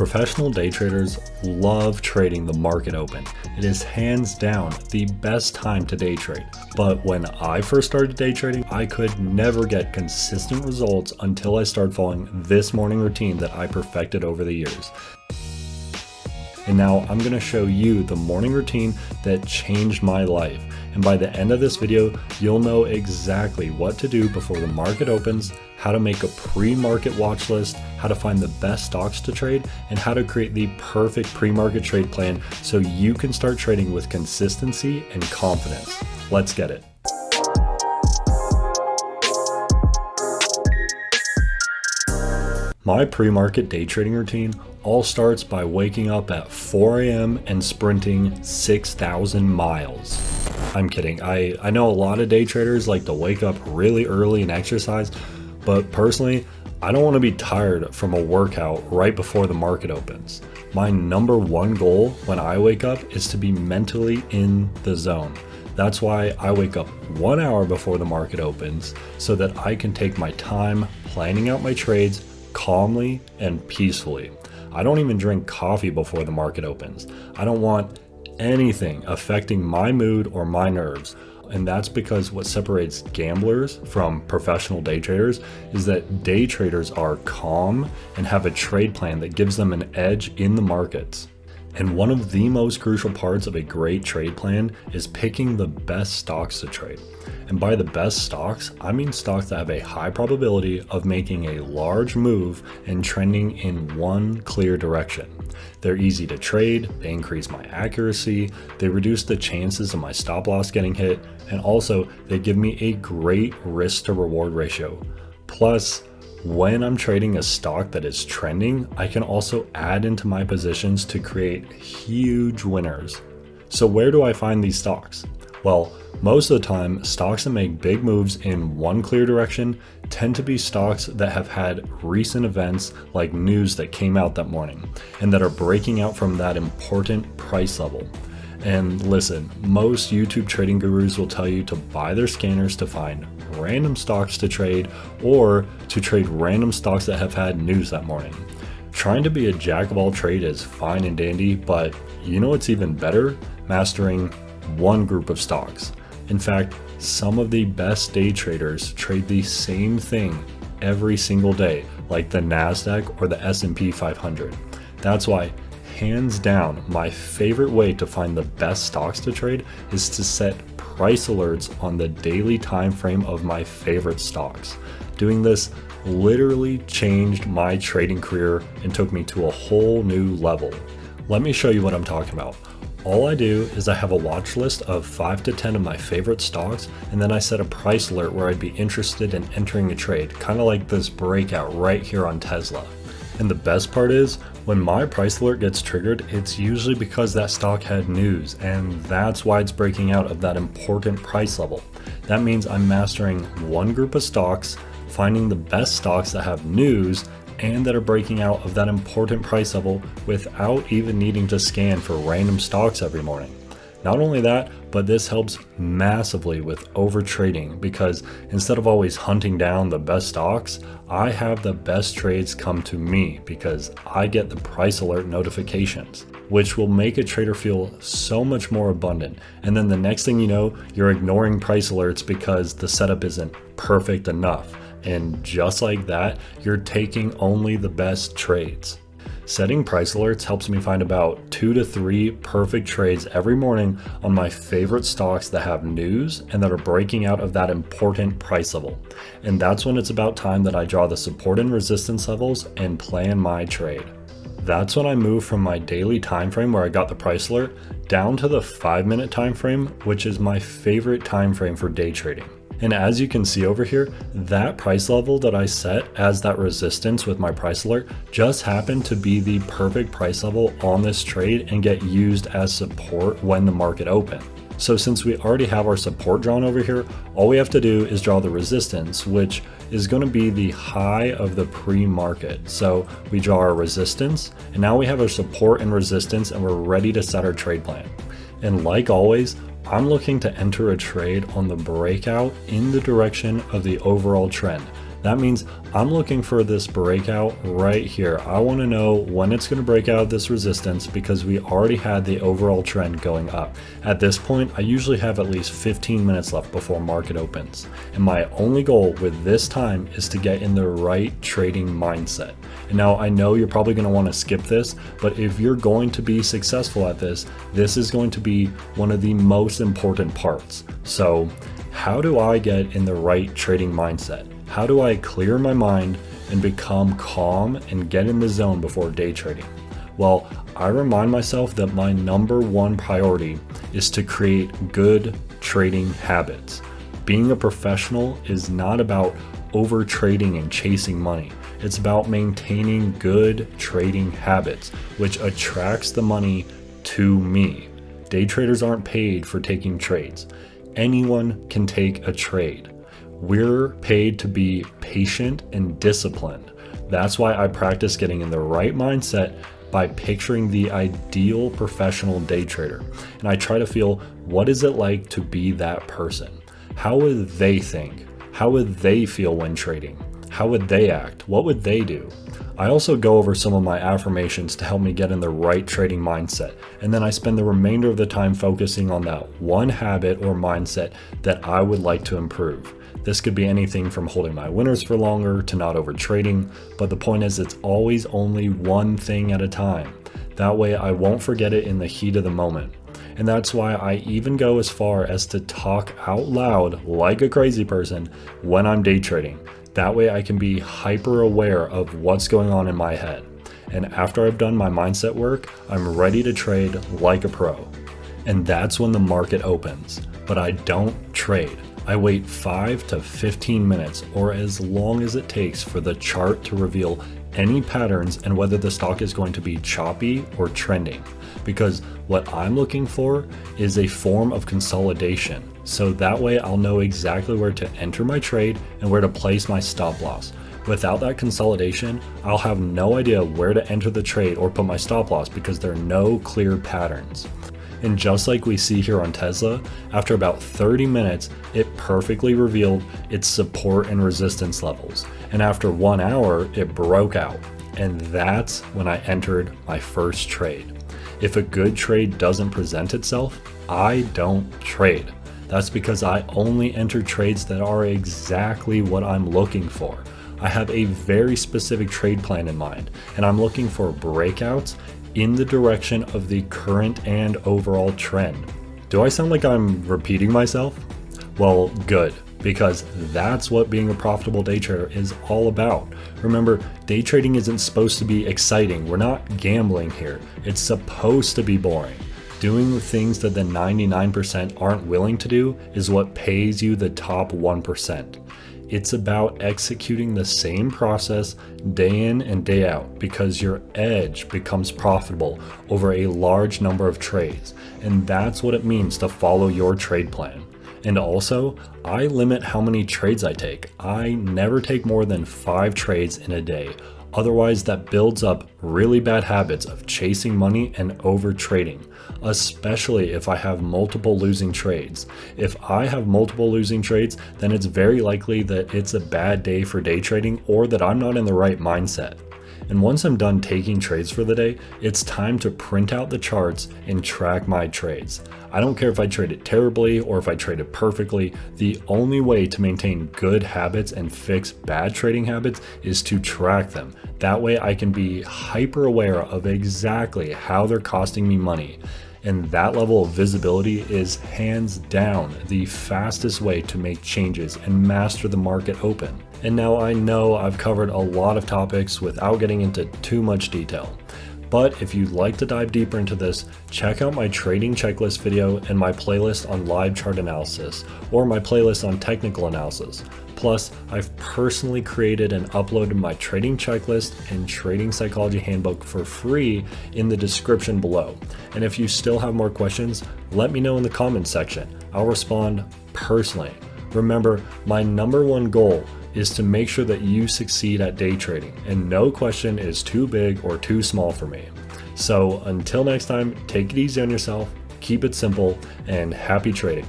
Professional day traders love trading the market open. It is hands down the best time to day trade. But when I first started day trading, I could never get consistent results until I started following this morning routine that I perfected over the years. And now I'm going to show you the morning routine that changed my life. And by the end of this video, you'll know exactly what to do before the market opens, how to make a pre-market watch list, how to find the best stocks to trade, and how to create the perfect pre-market trade plan so you can start trading with consistency and confidence. Let's get it. My pre-market day trading routine all starts by waking up at 4 a.m. and sprinting 6,000 miles. I'm kidding. I know a lot of day traders like to wake up really early and exercise, but personally, I don't want to be tired from a workout right before the market opens. My number one goal when I wake up is to be mentally in the zone. That's why I wake up 1 hour before the market opens so that I can take my time planning out my trades calmly and peacefully. I don't even drink coffee before the market opens. I don't want anything affecting my mood or my nerves. And that's because what separates gamblers from professional day traders is that day traders are calm and have a trade plan that gives them an edge in the markets. And one of the most crucial parts of a great trade plan is picking the best stocks to trade. And by the best stocks, I mean stocks that have a high probability of making a large move and trending in one clear direction. They're easy to trade, they increase my accuracy, they reduce the chances of my stop loss getting hit, and also they give me a great risk to reward ratio. Plus, when I'm trading a stock that is trending, I can also add into my positions to create huge winners. So where do I find these stocks? Well, most of the time, stocks that make big moves in one clear direction tend to be stocks that have had recent events like news that came out that morning and that are breaking out from that important price level. And listen, most YouTube trading gurus will tell you to buy their scanners to find random stocks to trade or to trade random stocks that have had news that morning. Trying to be a jack of all trades is fine and dandy, but you know what's even better? Mastering one group of stocks. In fact, some of the best day traders trade the same thing every single day, like the NASDAQ or the S&P 500. That's why, hands down, my favorite way to find the best stocks to trade is to set price alerts on the daily time frame of my favorite stocks. Doing this literally changed my trading career and took me to a whole new level. Let me show you what I'm talking about. All I do is I have a watch list of 5 to 10 of my favorite stocks, and then I set a price alert where I'd be interested in entering a trade, kind of like this breakout right here on Tesla. And the best part is, when my price alert gets triggered, it's usually because that stock had news, and that's why it's breaking out of that important price level. That means I'm mastering one group of stocks, finding the best stocks that have news and that are breaking out of that important price level without even needing to scan for random stocks every morning. Not only that, but this helps massively with over trading because instead of always hunting down the best stocks, I have the best trades come to me because I get the price alert notifications, which will make a trader feel so much more abundant. And then the next thing you know, you're ignoring price alerts because the setup isn't perfect enough. And just like that, you're taking only the best trades. Setting price alerts helps me find about 2 to 3 perfect trades every morning on my favorite stocks that have news and that are breaking out of that important price level. And that's when it's about time that I draw the support and resistance levels and plan my trade. That's when I move from my daily time frame where I got the price alert down to the 5-minute time frame, which is my favorite time frame for day trading. And as you can see over here, that price level that I set as that resistance with my price alert just happened to be the perfect price level on this trade and get used as support when the market opened. So since we already have our support drawn over here, all we have to do is draw the resistance, which is going to be the high of the pre-market. So we draw our resistance, and now we have our support and resistance, and we're ready to set our trade plan. And like always, I'm looking to enter a trade on the breakout in the direction of the overall trend, That means I'm looking for this breakout right here. I want to know when it's going to break out of this resistance because we already had the overall trend going up. At this point, I usually have at least 15 minutes left before market opens. And my only goal with this time is to get in the right trading mindset. And now I know you're probably going to want to skip this, but if you're going to be successful at this, this is going to be one of the most important parts. So how do I get in the right trading mindset? How do I clear my mind and become calm and get in the zone before day trading? Well, I remind myself that my number one priority is to create good trading habits. Being a professional is not about over trading and chasing money. It's about maintaining good trading habits, which attracts the money to me. Day traders aren't paid for taking trades. Anyone can take a trade. We're paid to be patient and disciplined. That's why I practice getting in the right mindset by picturing the ideal professional day trader. And I try to feel, what is it like to be that person? How would they think? How would they feel when trading? How would they act? What would they do? I also go over some of my affirmations to help me get in the right trading mindset, and then I spend the remainder of the time focusing on that one habit or mindset that I would like to improve. This could be anything from holding my winners for longer to not over trading, but the point is it's always only one thing at a time. That way I won't forget it in the heat of the moment. And that's why I even go as far as to talk out loud like a crazy person when I'm day trading. That way I can be hyper aware of what's going on in my head. And after I've done my mindset work, I'm ready to trade like a pro. And that's when the market opens. But I don't trade. I wait 5 to 15 minutes or as long as it takes for the chart to reveal any patterns and whether the stock is going to be choppy or trending. Because what I'm looking for is a form of consolidation. So that way I'll know exactly where to enter my trade and where to place my stop loss. Without that consolidation, I'll have no idea where to enter the trade or put my stop loss because there are no clear patterns. And just like we see here on Tesla, after about 30 minutes, it perfectly revealed its support and resistance levels. And after 1 hour, it broke out. And that's when I entered my first trade. If a good trade doesn't present itself, I don't trade. That's because I only enter trades that are exactly what I'm looking for. I have a very specific trade plan in mind, and I'm looking for breakouts in the direction of the current and overall trend. Do I sound like I'm repeating myself? Well, good, because that's what being a profitable day trader is all about. Remember, day trading isn't supposed to be exciting. We're not gambling here. It's supposed to be boring. Doing the things that the 99% aren't willing to do is what pays you the top 1%. It's about executing the same process day in and day out because your edge becomes profitable over a large number of trades. And that's what it means to follow your trade plan. And also, I limit how many trades I take. I never take more than 5 trades in a day. Otherwise, that builds up really bad habits of chasing money and over trading, especially if I have multiple losing trades. If I have multiple losing trades, then it's very likely that it's a bad day for day trading or that I'm not in the right mindset. And once I'm done taking trades for the day, it's time to print out the charts and track my trades. I don't care if I traded terribly or if I traded perfectly. The only way to maintain good habits and fix bad trading habits is to track them. That way I can be hyper aware of exactly how they're costing me money. And that level of visibility is hands down the fastest way to make changes and master the market open. And now I know I've covered a lot of topics without getting into too much detail. But if you'd like to dive deeper into this, check out my trading checklist video and my playlist on live chart analysis, or my playlist on technical analysis. Plus, I've personally created and uploaded my trading checklist and trading psychology handbook for free in the description below. And if you still have more questions, let me know in the comments section. I'll respond personally. Remember, my number one goal is to make sure that you succeed at day trading, and no question is too big or too small for me. So until next time, take it easy on yourself, keep it simple, and happy trading.